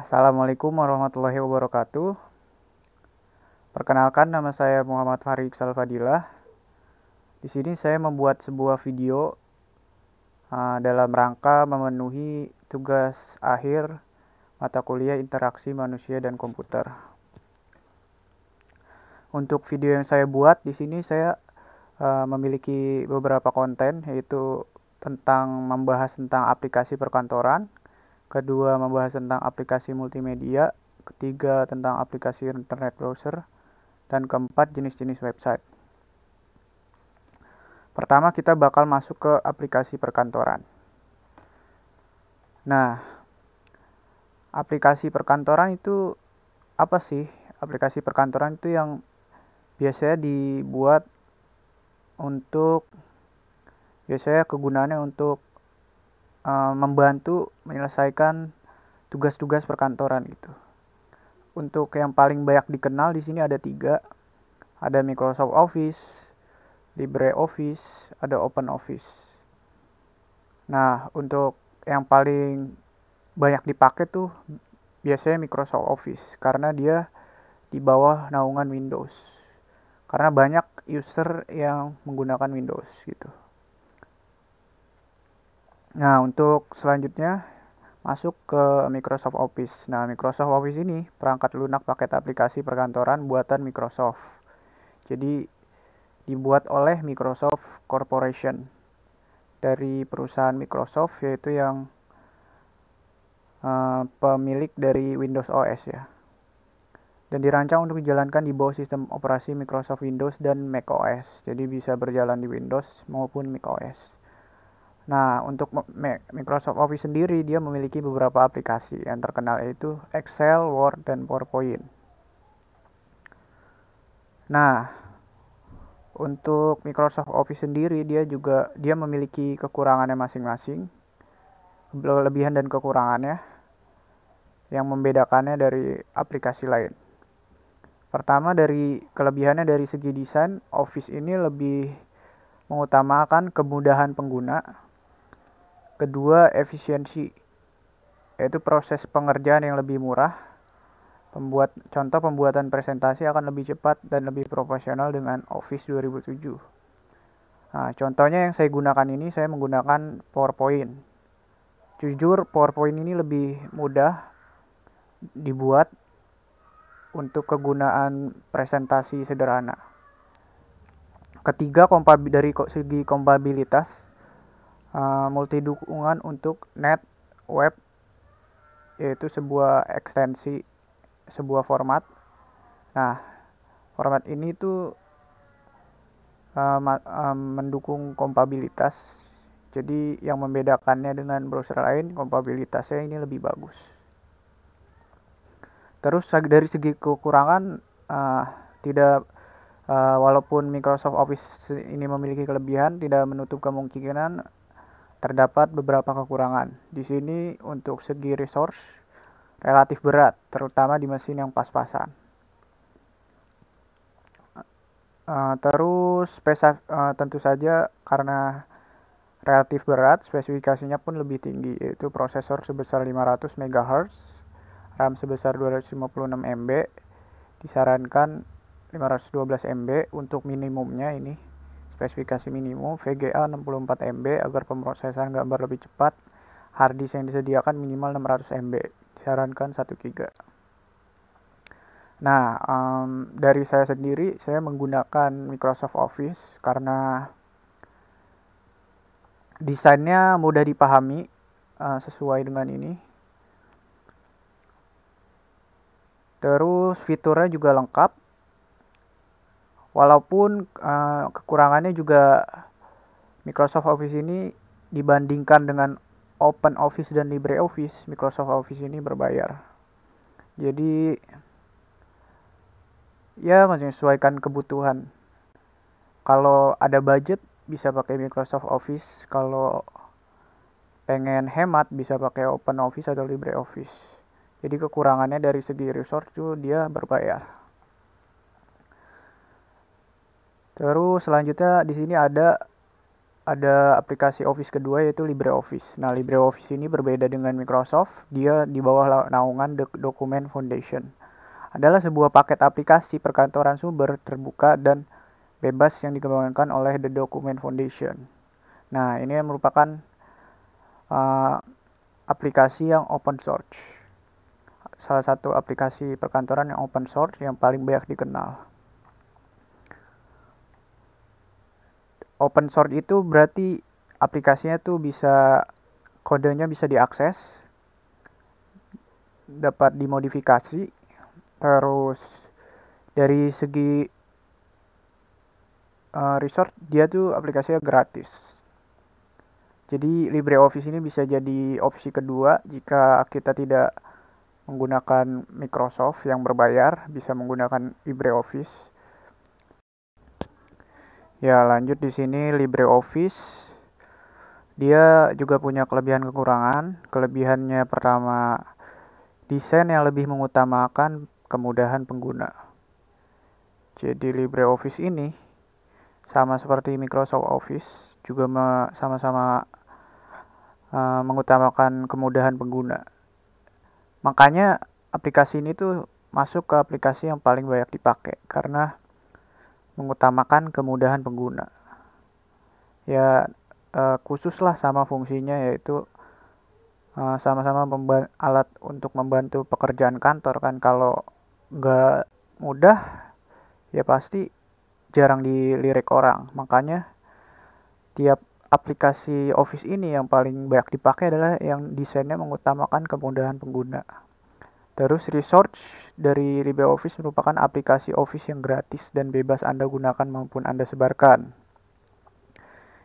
Assalamualaikum warahmatullahi wabarakatuh. Perkenalkan, nama saya Muhammad Farid Salfadilah. Di sini saya membuat sebuah video dalam rangka memenuhi tugas akhir mata kuliah Interaksi Manusia dan Komputer. Untuk video yang saya buat di sini saya memiliki beberapa konten, yaitu membahas tentang aplikasi perkantoran, kedua membahas tentang aplikasi multimedia, ketiga tentang aplikasi internet browser, dan keempat jenis-jenis website. Pertama kita bakal masuk ke aplikasi perkantoran. Nah, aplikasi perkantoran itu apa sih? Aplikasi perkantoran itu yang biasanya dibuat biasanya kegunaannya untuk membantu menyelesaikan tugas-tugas perkantoran gitu. Untuk yang paling banyak dikenal di sini ada 3. Ada Microsoft Office, LibreOffice, ada OpenOffice. Nah, untuk yang paling banyak dipakai tuh biasanya Microsoft Office karena dia di bawah naungan Windows. Karena banyak user yang menggunakan Windows gitu. Nah, untuk selanjutnya masuk ke Microsoft Office. Nah, Microsoft Office ini perangkat lunak paket aplikasi perkantoran buatan Microsoft. Jadi dibuat oleh Microsoft Corporation dari perusahaan Microsoft, yaitu yang pemilik dari Windows OS ya. Dan dirancang untuk dijalankan di bawah sistem operasi Microsoft Windows dan Mac OS. Jadi bisa berjalan di Windows maupun Mac OS. Nah, untuk Microsoft Office sendiri dia memiliki beberapa aplikasi yang terkenal, yaitu Excel, Word, dan PowerPoint. Nah, untuk Microsoft Office sendiri dia memiliki kekurangannya masing-masing, kelebihan dan kekurangannya yang membedakannya dari aplikasi lain. Pertama, dari kelebihannya dari segi desain, Office ini lebih mengutamakan kemudahan pengguna. Kedua, efisiensi, yaitu proses pengerjaan yang lebih murah. Contoh pembuatan presentasi akan lebih cepat dan lebih profesional dengan Office 2007. Nah, contohnya yang saya gunakan ini, saya menggunakan PowerPoint. Jujur, PowerPoint ini lebih mudah dibuat untuk kegunaan presentasi sederhana. Ketiga, dari segi kompatibilitas, multi dukungan untuk net, web, yaitu sebuah ekstensi, sebuah format. Nah, format ini tuh mendukung kompatibilitas. Jadi yang membedakannya dengan browser lain, kompatibilitasnya ini lebih bagus. Terus dari segi kekurangan, walaupun Microsoft Office ini memiliki kelebihan, tidak menutup kemungkinan terdapat beberapa kekurangan. Di sini untuk segi resource relatif berat, terutama di mesin yang pas-pasan. Terus tentu saja karena relatif berat, spesifikasinya pun lebih tinggi, yaitu prosesor sebesar 500 MHz, RAM sebesar 256 MB, disarankan 512 MB untuk minimumnya ini. Spesifikasi minimum VGA 64 MB agar pemrosesan gambar lebih cepat. Hard disk yang disediakan minimal 600 MB, disarankan 1 GB. Nah, dari saya sendiri, saya menggunakan Microsoft Office karena desainnya mudah dipahami, sesuai dengan ini. Terus fiturnya juga lengkap. Walaupun kekurangannya juga, Microsoft Office ini dibandingkan dengan OpenOffice dan LibreOffice, Microsoft Office ini berbayar. Jadi ya menyesuaikan kebutuhan. Kalau ada budget bisa pakai Microsoft Office, kalau pengen hemat bisa pakai OpenOffice atau LibreOffice. Jadi kekurangannya dari segi resource tuh dia berbayar. Terus selanjutnya di sini ada ada aplikasi Office kedua yaitu LibreOffice. Nah, LibreOffice ini berbeda dengan Microsoft, dia di bawah naungan Document Foundation. Adalah sebuah paket aplikasi perkantoran sumber terbuka dan bebas yang dikembangkan oleh The Document Foundation. Nah, ini merupakan aplikasi yang open source. Salah satu aplikasi perkantoran yang open source yang paling banyak dikenal. Open source itu berarti aplikasinya tuh kodenya bisa diakses, dapat dimodifikasi, terus dari segi resource dia tuh aplikasinya gratis. Jadi LibreOffice ini bisa jadi opsi kedua jika kita tidak menggunakan Microsoft yang berbayar, bisa menggunakan LibreOffice. Ya, lanjut di sini LibreOffice. Dia juga punya kelebihan kekurangan. Kelebihannya pertama, desain yang lebih mengutamakan kemudahan pengguna. Jadi LibreOffice ini sama seperti Microsoft Office juga sama-sama mengutamakan kemudahan pengguna. Makanya aplikasi ini tuh masuk ke aplikasi yang paling banyak dipakai karena mengutamakan kemudahan pengguna. Ya, khususlah sama fungsinya yaitu sama-sama alat untuk membantu pekerjaan kantor kan. Kalau nggak mudah ya pasti jarang dilirik orang. Makanya tiap aplikasi Office ini yang paling banyak dipakai adalah yang desainnya mengutamakan kemudahan pengguna. Terus resource dari LibreOffice merupakan aplikasi Office yang gratis dan bebas Anda gunakan maupun Anda sebarkan.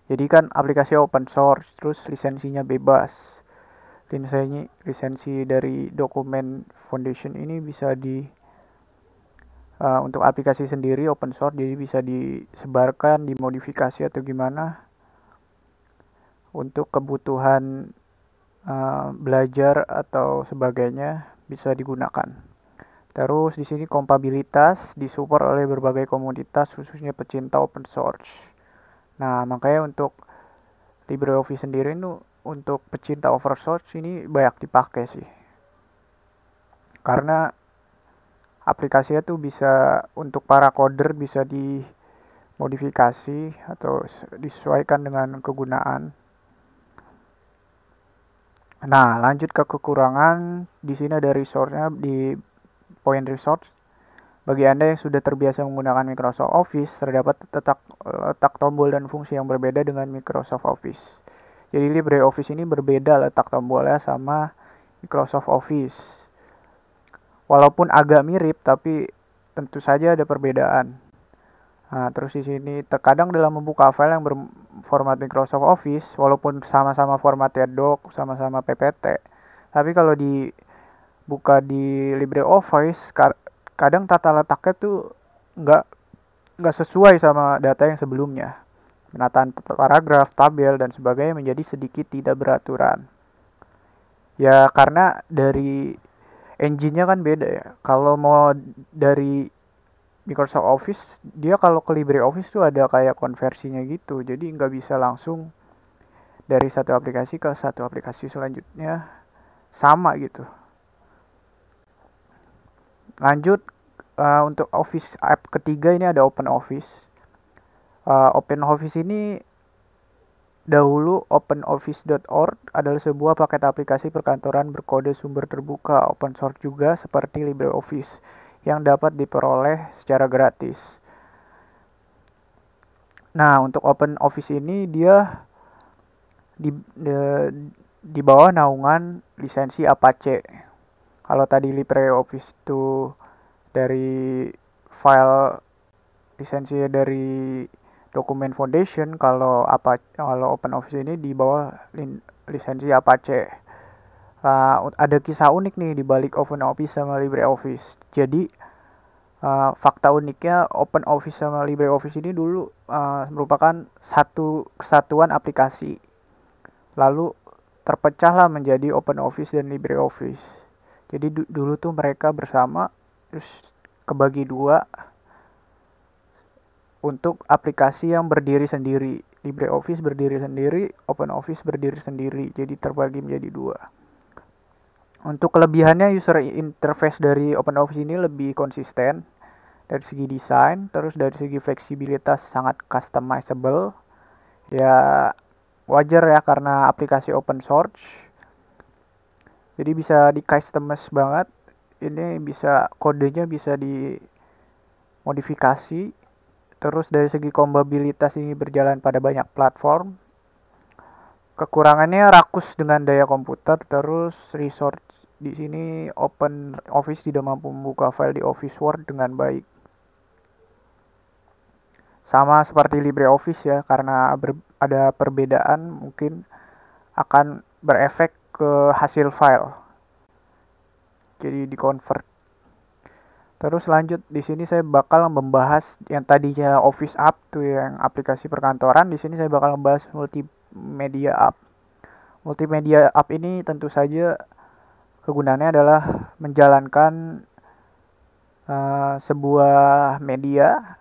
Jadi kan aplikasi open source, terus lisensinya bebas. Lisensi dari Document Foundation ini bisa untuk aplikasi sendiri open source, jadi bisa disebarkan, dimodifikasi atau gimana untuk kebutuhan belajar atau sebagainya bisa digunakan. Terus di sini kompatibilitas disupport oleh berbagai komunitas khususnya pecinta open source. Nah, makanya untuk LibreOffice sendiri itu untuk pecinta open source ini banyak dipakai sih. Karena aplikasinya tuh bisa untuk para coder bisa dimodifikasi atau disesuaikan dengan kegunaan. Nah, lanjut ke kekurangan. Di sini ada resource-nya di poin resource. Bagi Anda yang sudah terbiasa menggunakan Microsoft Office, terdapat letak tombol dan fungsi yang berbeda dengan Microsoft Office. Jadi LibreOffice ini berbeda letak tombolnya sama Microsoft Office. Walaupun agak mirip, tapi tentu saja ada perbedaan. Nah, terus di sini terkadang dalam membuka file yang berformat Microsoft Office, walaupun sama-sama formatnya doc, sama-sama PPT, tapi kalau dibuka di LibreOffice, kadang tata letaknya tuh nggak sesuai sama data yang sebelumnya. Penataan paragraf, tabel, dan sebagainya menjadi sedikit tidak beraturan. Ya karena dari engine-nya kan beda ya. Kalau mau dari Microsoft Office, dia kalau ke LibreOffice tuh ada kayak konversinya gitu. Jadi nggak bisa langsung dari satu aplikasi ke satu aplikasi selanjutnya sama gitu. Lanjut untuk Office app ketiga ini ada OpenOffice. OpenOffice ini dahulu OpenOffice.org adalah sebuah paket aplikasi perkantoran berkode sumber terbuka open source juga seperti LibreOffice yang dapat diperoleh secara gratis. Nah, untuk OpenOffice ini dia di bawah naungan lisensi Apache. Kalau tadi LibreOffice itu dari file lisensi dari Document Foundation, kalau OpenOffice ini di bawah lisensi Apache. Ada kisah unik nih di balik OpenOffice sama LibreOffice. Jadi fakta uniknya OpenOffice sama LibreOffice ini dulu merupakan satu kesatuan aplikasi. Lalu terpecahlah menjadi OpenOffice dan LibreOffice. Jadi dulu tuh mereka bersama, terus kebagi dua untuk aplikasi yang berdiri sendiri. LibreOffice berdiri sendiri, OpenOffice berdiri sendiri, jadi terbagi menjadi dua. Untuk kelebihannya, user interface dari OpenOffice ini lebih konsisten dari segi desain, terus dari segi fleksibilitas sangat customizable. Ya wajar ya karena aplikasi open source. Jadi bisa di customize banget. Ini bisa kodenya bisa dimodifikasi. Terus dari segi kompatibilitas ini berjalan pada banyak platform. Kekurangannya rakus dengan daya komputer, terus resource di sini Open Office tidak mampu membuka file di Office Word dengan baik. Sama seperti LibreOffice ya, karena ada perbedaan mungkin akan berefek ke hasil file. Jadi di-convert. Terus lanjut di sini saya bakal membahas yang tadinya Office App tuh yang aplikasi perkantoran, di sini saya bakal membahas Multimedia App. Multimedia App ini tentu saja kegunaannya adalah menjalankan sebuah media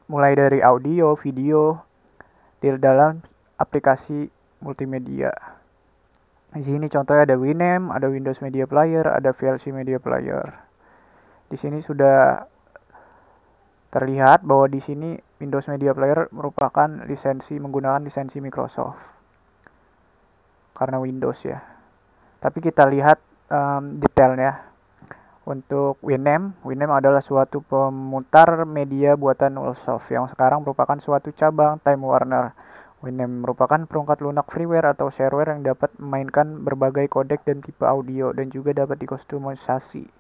mulai dari audio, video di dalam aplikasi multimedia. Di sini contohnya ada Winamp, ada Windows Media Player, ada VLC Media Player. Di sini sudah terlihat bahwa di sini Windows Media Player merupakan menggunakan lisensi Microsoft karena Windows ya. Tapi kita lihat detailnya. Untuk Winamp adalah suatu pemutar media buatan Nullsoft yang sekarang merupakan suatu cabang Time Warner. Winamp merupakan perangkat lunak freeware atau shareware yang dapat memainkan berbagai kodek dan tipe audio dan juga dapat dikustomisasi.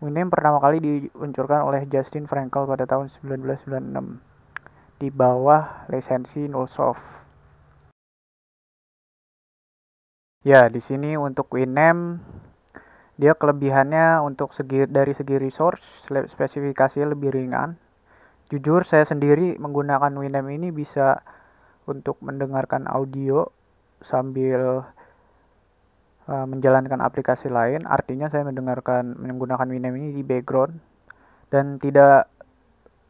Winamp pertama kali diluncurkan oleh Justin Frankel pada tahun 1996 di bawah lisensi Nullsoft. Ya, di sini untuk Winamp dia kelebihannya untuk dari segi resource spesifikasinya lebih ringan. Jujur saya sendiri menggunakan Winamp ini bisa untuk mendengarkan audio sambil menjalankan aplikasi lain. Artinya saya menggunakan Winamp ini di background dan tidak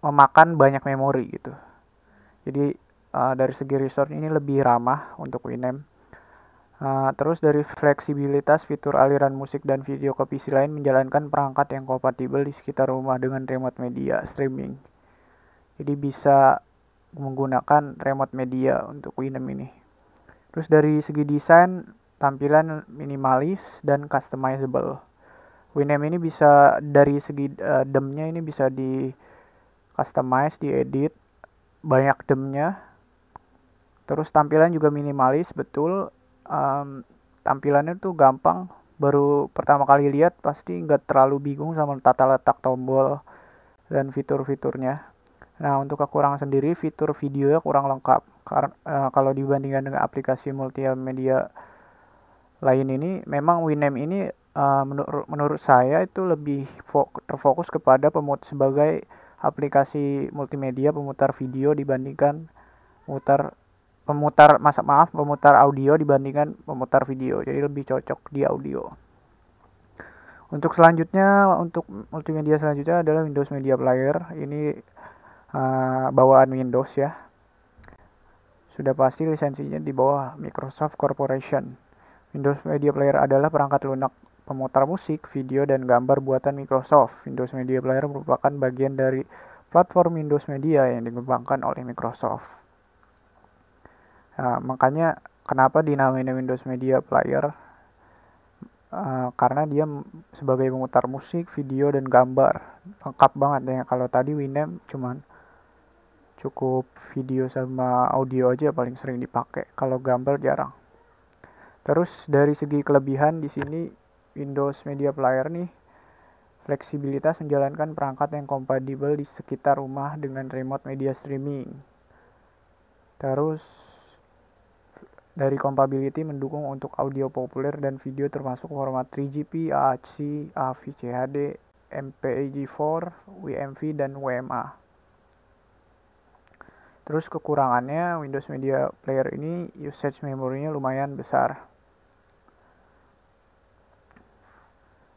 memakan banyak memori gitu. Jadi dari segi resource ini lebih ramah untuk Winamp. Terus dari fleksibilitas, fitur aliran musik dan video ke PC lain menjalankan perangkat yang kompatibel di sekitar rumah dengan remote media streaming. Jadi bisa menggunakan remote media untuk Winamp ini. Terus dari segi desain, tampilan minimalis dan customizable. Winamp ini bisa dari segi demnya ini bisa di customize, diedit, banyak demnya. Terus tampilan juga minimalis, betul. Tampilannya tuh gampang, baru pertama kali lihat pasti nggak terlalu bingung sama tata letak tombol dan fitur-fiturnya. Nah, untuk kekurangan sendiri, fitur videonya kurang lengkap karena kalau dibandingkan dengan aplikasi multimedia lain ini, memang Winamp ini menurut saya itu lebih terfokus kepada sebagai aplikasi multimedia pemutar video dibandingkan pemutar audio dibandingkan pemutar video. Jadi lebih cocok di audio. Untuk multimedia selanjutnya adalah Windows Media Player. Ini bawaan Windows ya. Sudah pasti lisensinya di bawah Microsoft Corporation. Windows Media Player adalah perangkat lunak pemutar musik, video, dan gambar buatan Microsoft. Windows Media Player merupakan bagian dari platform Windows Media yang dikembangkan oleh Microsoft. Nah, makanya kenapa dinamain Windows Media Player? Karena dia sebagai pemutar musik, video, dan gambar. Lengkap banget ya. Kalau tadi Winamp cuman cukup video sama audio aja paling sering dipakai. Kalau gambar jarang. Terus dari segi kelebihan di sini Windows Media Player nih fleksibilitas menjalankan perangkat yang kompatibel di sekitar rumah dengan remote media streaming. Terus dari compatibility mendukung untuk audio populer dan video termasuk format 3GP, AAC, AVCHD, MPEG-4, WMV, dan WMA. Terus kekurangannya Windows Media Player ini usage memorinya lumayan besar.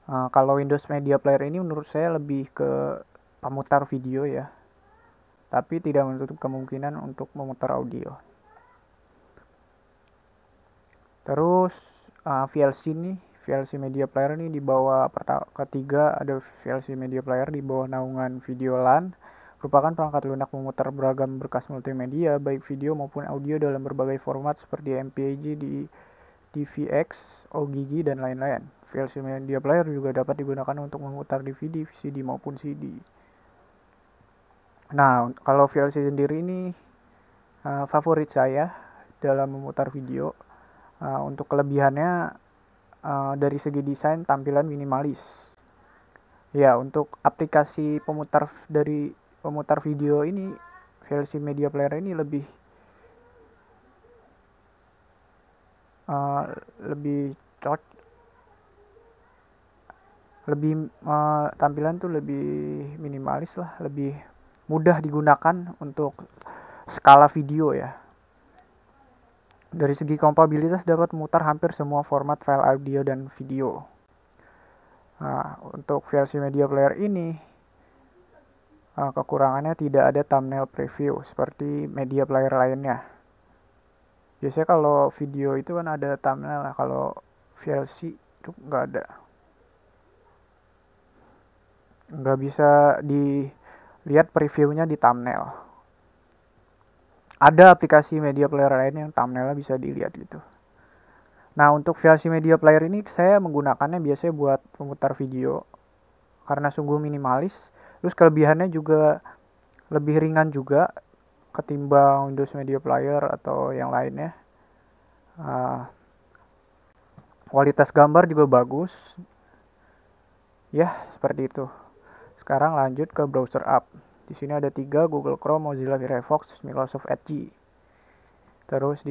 Kalau Windows Media Player ini menurut saya lebih ke pemutar video ya. tapi tidak menutup kemungkinan untuk memutar audio. Terus VLC nih, VLC Media Player nih di bawah ketiga ada VLC Media Player di bawah naungan Videolan, merupakan perangkat lunak memutar beragam berkas multimedia baik video maupun audio dalam berbagai format seperti MPEG, DVX, OGG dan lain-lain. VLC Media Player juga dapat digunakan untuk memutar DVD, VCD maupun CD. Nah, kalau VLC sendiri ini favorit saya dalam memutar video. Untuk kelebihannya dari segi desain tampilan minimalis. Ya, untuk aplikasi pemutar video ini VLC Media Player ini lebih tampilan tuh lebih minimalis lah, lebih mudah digunakan untuk skala video ya. Dari segi kompatibilitas dapat memutar hampir semua format file audio dan video. Nah, untuk VLC Media Player ini kekurangannya tidak ada thumbnail preview seperti media player lainnya. Biasanya kalau video itu kan ada thumbnail, nah kalau VLC itu nggak ada. Nggak bisa dilihat previewnya di thumbnail. Ada aplikasi media player lain yang thumbnailnya bisa dilihat gitu. Nah, untuk VLC Media Player ini saya menggunakannya biasanya buat memutar video karena sungguh minimalis. Terus kelebihannya juga lebih ringan juga ketimbang Windows Media Player atau yang lainnya. Kualitas gambar juga bagus. Ya, seperti itu. Sekarang lanjut ke browser app. Di sini ada 3, Google Chrome, Mozilla Firefox, Microsoft Edge. Terus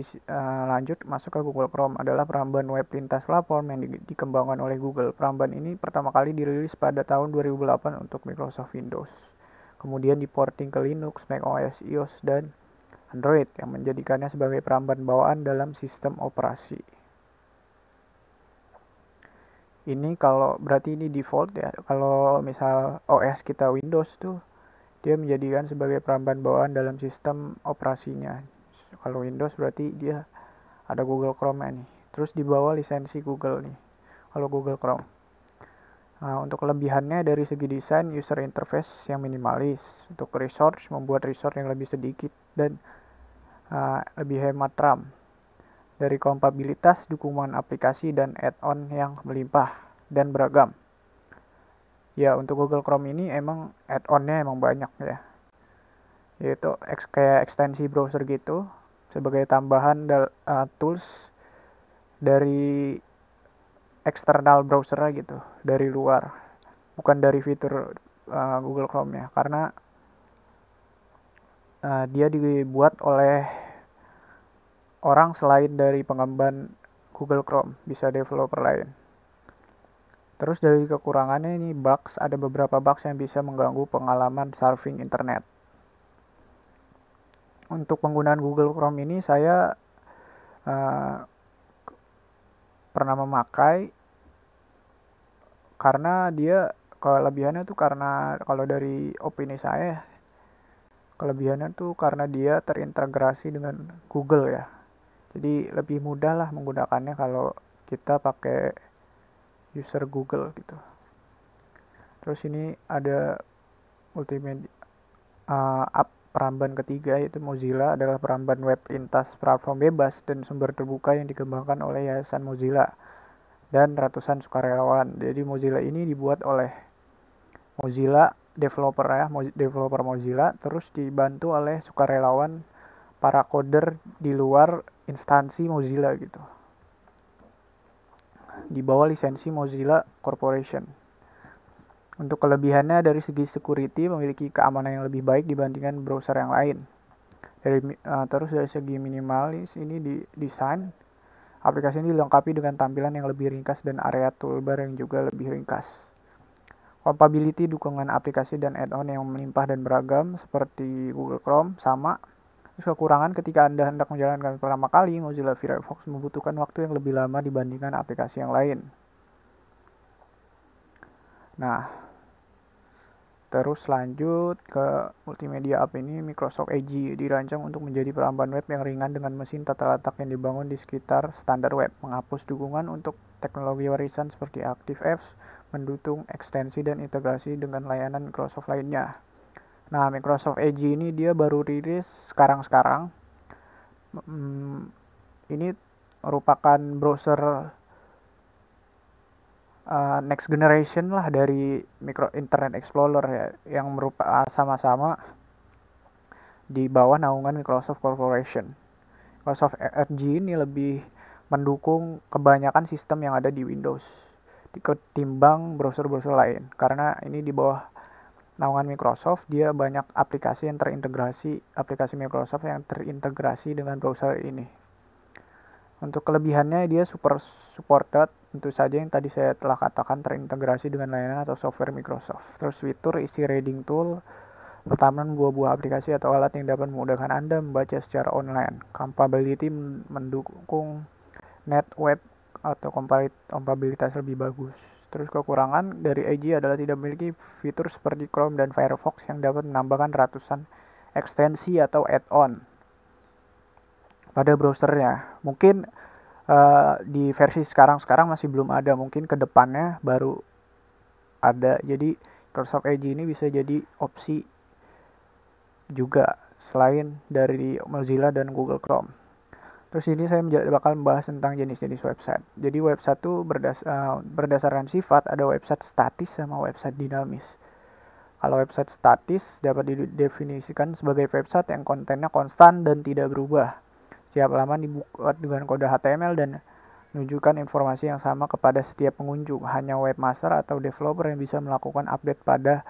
lanjut masuk ke Google Chrome, adalah peramban web lintas platform yang dikembangkan oleh Google. Peramban ini pertama kali dirilis pada tahun 2008 untuk Microsoft Windows. Kemudian diporting ke Linux, macOS, iOS, dan Android yang menjadikannya sebagai peramban bawaan dalam sistem operasi. Ini kalau berarti ini default ya. Kalau misal OS kita Windows tuh dia menjadikan sebagai peramban bawaan dalam sistem operasinya. Kalau Windows berarti dia ada Google Chrome nih. Terus di bawah lisensi Google nih. Kalau Google Chrome. Nah, untuk kelebihannya dari segi desain, user interface yang minimalis. Untuk resource, membuat resource yang lebih sedikit dan lebih hemat RAM. Dari kompatibilitas, dukungan aplikasi dan add-on yang melimpah dan beragam. Ya, untuk Google Chrome ini emang add-onnya emang banyak ya. Yaitu kayak ekstensi browser gitu sebagai tambahan tools dari eksternal browser gitu, dari luar, bukan dari fitur Google Chrome ya, karena dia dibuat oleh orang selain dari pengemban Google Chrome, bisa developer lain. Terus dari kekurangannya ini bugs, ada beberapa bugs yang bisa mengganggu pengalaman surfing internet. Untuk penggunaan Google Chrome ini saya pernah memakai karena dia kelebihannya tuh karena kalau dari opini saya kelebihannya tuh karena dia terintegrasi dengan Google ya. Jadi lebih mudah lah menggunakannya kalau kita pakai user Google gitu. Terus ini ada multimedia app peramban ketiga, yaitu Mozilla adalah peramban web lintas platform bebas dan sumber terbuka yang dikembangkan oleh Yayasan Mozilla dan ratusan sukarelawan. Jadi Mozilla ini dibuat oleh Mozilla developer Mozilla, terus dibantu oleh sukarelawan para coder di luar instansi Mozilla gitu. Di bawah lisensi Mozilla Corporation. Untuk kelebihannya dari segi security memiliki keamanan yang lebih baik dibandingkan browser yang lain. Terus dari segi minimalis ini di desain, aplikasi ini dilengkapi dengan tampilan yang lebih ringkas dan area toolbar yang juga lebih ringkas. Compatibility, dukungan aplikasi dan add-on yang melimpah dan beragam seperti Google Chrome sama. Terus kekurangan ketika Anda hendak menjalankan pertama kali, Mozilla Firefox membutuhkan waktu yang lebih lama dibandingkan aplikasi yang lain. Nah, Terus lanjut ke multimedia app ini, Microsoft Edge dirancang untuk menjadi peramban web yang ringan dengan mesin tata letak yang dibangun di sekitar standar web, menghapus dukungan untuk teknologi warisan seperti ActiveX, mendukung ekstensi dan integrasi dengan layanan Microsoft lainnya. Nah, Microsoft Edge ini dia baru rilis sekarang-sekarang. Ini merupakan browser next generation lah dari Internet Explorer ya, yang merupakan sama-sama di bawah naungan Microsoft Corporation. Microsoft Edge ini lebih mendukung kebanyakan sistem yang ada di Windows ketimbang browser-browser lain, karena ini di bawah naungan Microsoft. Dia banyak aplikasi Microsoft yang terintegrasi dengan browser ini. Untuk kelebihannya, dia super supported, tentu saja yang tadi saya telah katakan, terintegrasi dengan layanan atau software Microsoft. Terus fitur isi reading tool, pertama buah-buah aplikasi atau alat yang dapat memudahkan Anda membaca secara online. Compatibility mendukung net web atau kompatibilitas lebih bagus. Terus kekurangan dari Edge adalah tidak memiliki fitur seperti Chrome dan Firefox yang dapat menambahkan ratusan ekstensi atau add-on pada browsernya. Mungkin di versi sekarang masih belum ada, mungkin kedepannya baru ada. Jadi Microsoft Edge ini bisa jadi opsi juga selain dari Mozilla dan Google Chrome. Terus ini saya bakal membahas tentang jenis-jenis website. Jadi website itu berdasarkan sifat, ada website statis sama website dinamis. Kalau website statis dapat didefinisikan sebagai website yang kontennya konstan dan tidak berubah. Setiap halaman dibuat dengan kode HTML dan menunjukkan informasi yang sama kepada setiap pengunjung. Hanya webmaster atau developer yang bisa melakukan update pada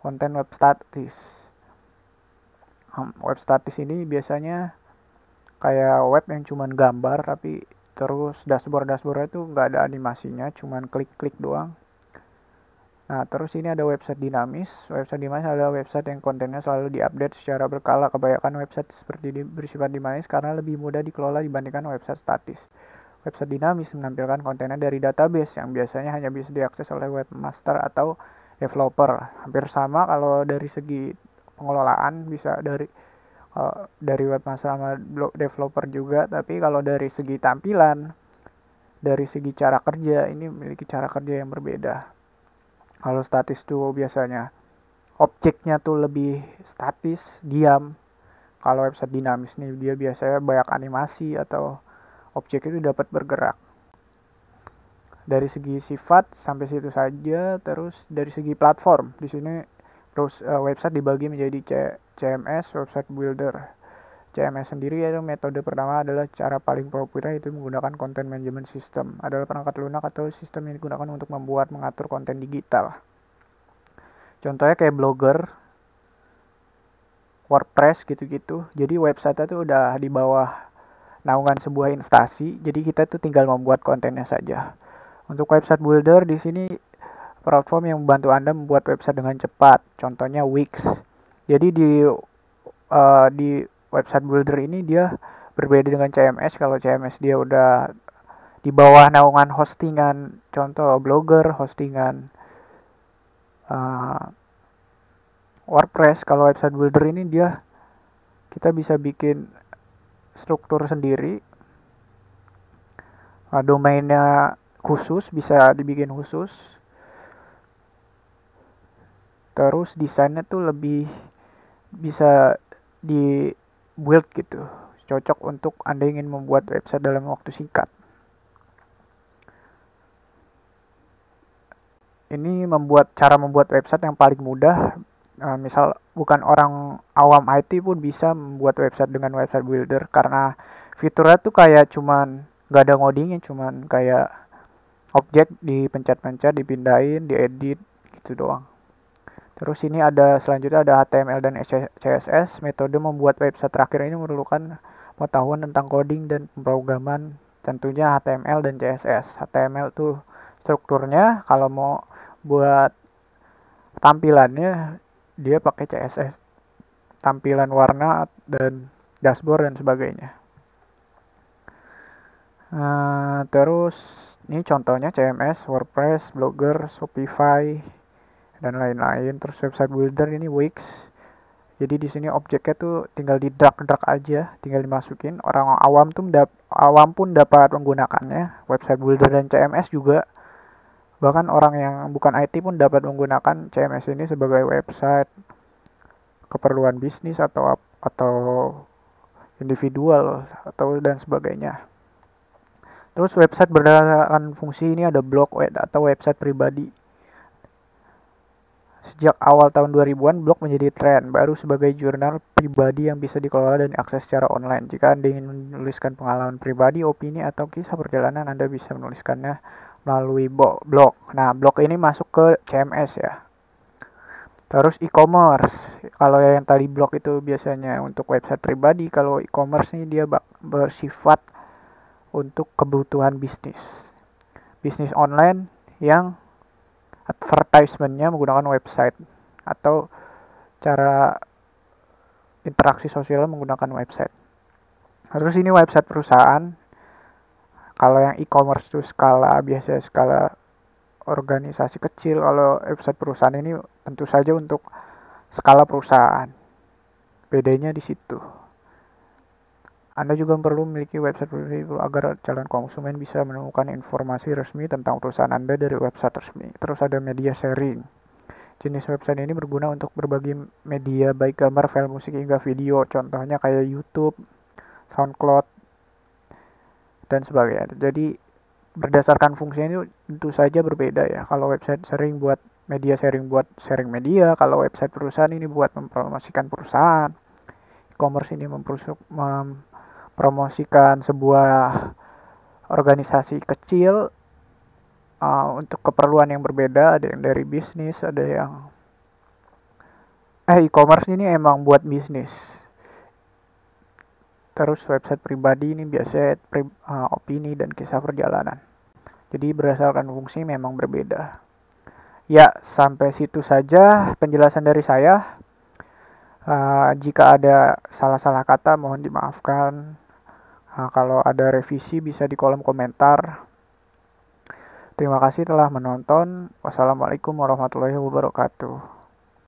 konten web statis. Web statis ini biasanya kayak web yang cuman gambar, tapi terus dashboard-dashboardnya itu nggak ada animasinya, cuman klik-klik doang. Nah, terus ini ada website dinamis. Website dinamis adalah website yang kontennya selalu diupdate secara berkala. Kebanyakan website seperti ini bersifat dinamis karena lebih mudah dikelola dibandingkan website statis. Website dinamis menampilkan kontennya dari database yang biasanya hanya bisa diakses oleh webmaster atau developer. Hampir sama kalau dari segi pengelolaan, bisa dari webmaster sama developer juga, tapi kalau dari segi tampilan, dari segi cara kerja, ini memiliki cara kerja yang berbeda. Kalau statis tuh biasanya objeknya tuh lebih statis, diam. Kalau website dinamis nih, dia biasanya banyak animasi atau objek itu dapat bergerak. Dari segi sifat sampai situ saja. Terus dari segi platform, di sini terus website dibagi menjadi CMS, website builder. CMS sendiri yaitu metode pertama adalah cara paling populer, itu menggunakan content management system. Adalah perangkat lunak atau sistem yang digunakan untuk mengatur konten digital. Contohnya kayak Blogger, WordPress gitu-gitu. Jadi website itu udah di bawah naungan sebuah instansi. Jadi kita tuh tinggal membuat kontennya saja. Untuk website builder di sini platform yang membantu Anda membuat website dengan cepat. Contohnya Wix. Jadi di website builder ini dia berbeda dengan CMS. Kalau CMS dia udah di bawah naungan hostingan, contoh Blogger, hostingan WordPress. Kalau website builder ini kita bisa bikin struktur sendiri. Domainnya khusus, bisa dibikin khusus. Terus desainnya tuh lebih bisa di build gitu, cocok untuk Anda ingin membuat website dalam waktu singkat. Ini cara membuat website yang paling mudah. Misal bukan orang awam IT pun bisa membuat website dengan website builder, karena fiturnya tuh kayak cuman gak ada ngodingnya, cuman kayak objek dipencet-pencet, dipindahin, diedit gitu doang. Terus ini selanjutnya ada HTML dan CSS. Metode membuat website terakhir ini memerlukan pengetahuan tentang coding dan pemrograman, tentunya HTML dan CSS. HTML tuh strukturnya, kalau mau buat tampilannya dia pakai CSS, tampilan warna dan dashboard dan sebagainya. Terus ini contohnya CMS, WordPress, Blogger, Shopify, dan lain-lain. Terus website builder ini Wix. Jadi di sini objeknya tuh tinggal di drag aja, tinggal dimasukin. Orang awam pun dapat menggunakannya. Website builder dan CMS juga. Bahkan orang yang bukan IT pun dapat menggunakan CMS ini sebagai website keperluan bisnis atau individual atau dan sebagainya. Terus website berdasarkan fungsi ini ada blog atau website pribadi. Sejak awal tahun 2000-an, blog menjadi tren baru sebagai jurnal pribadi yang bisa dikelola dan diakses secara online. Jika Anda ingin menuliskan pengalaman pribadi, opini, atau kisah perjalanan, Anda bisa menuliskannya melalui blog. Nah, blog ini masuk ke CMS ya. Terus e-commerce. Kalau yang tadi blog itu biasanya untuk website pribadi, kalau e-commerce ini dia bersifat untuk kebutuhan bisnis. Bisnis online yang advertisement-nya menggunakan website atau cara interaksi sosial menggunakan website. Terus ini website perusahaan. Kalau yang e-commerce itu biasanya skala organisasi kecil. Kalau website perusahaan ini tentu saja untuk skala perusahaan. Bedanya di situ. Anda juga perlu memiliki website pribadi agar calon konsumen bisa menemukan informasi resmi tentang perusahaan Anda dari website resmi. Terus ada media sharing. Jenis website ini berguna untuk berbagi media baik gambar, file musik hingga video. Contohnya kayak YouTube, SoundCloud, dan sebagainya. Jadi berdasarkan fungsinya ini tentu saja berbeda ya. Kalau website sharing buat sharing media. Kalau website perusahaan ini buat mempromosikan perusahaan. E-commerce ini mempromosikan sebuah organisasi kecil untuk keperluan yang berbeda. Ada yang dari bisnis, ada yang e-commerce ini emang buat bisnis. Terus website pribadi ini biasanya opini dan kisah perjalanan. Jadi berdasarkan fungsi memang berbeda. Ya, sampai situ saja penjelasan dari saya. Jika ada salah-salah kata mohon dimaafkan. Kalau ada revisi bisa di kolom komentar. Terima kasih telah menonton. Wassalamualaikum warahmatullahi wabarakatuh.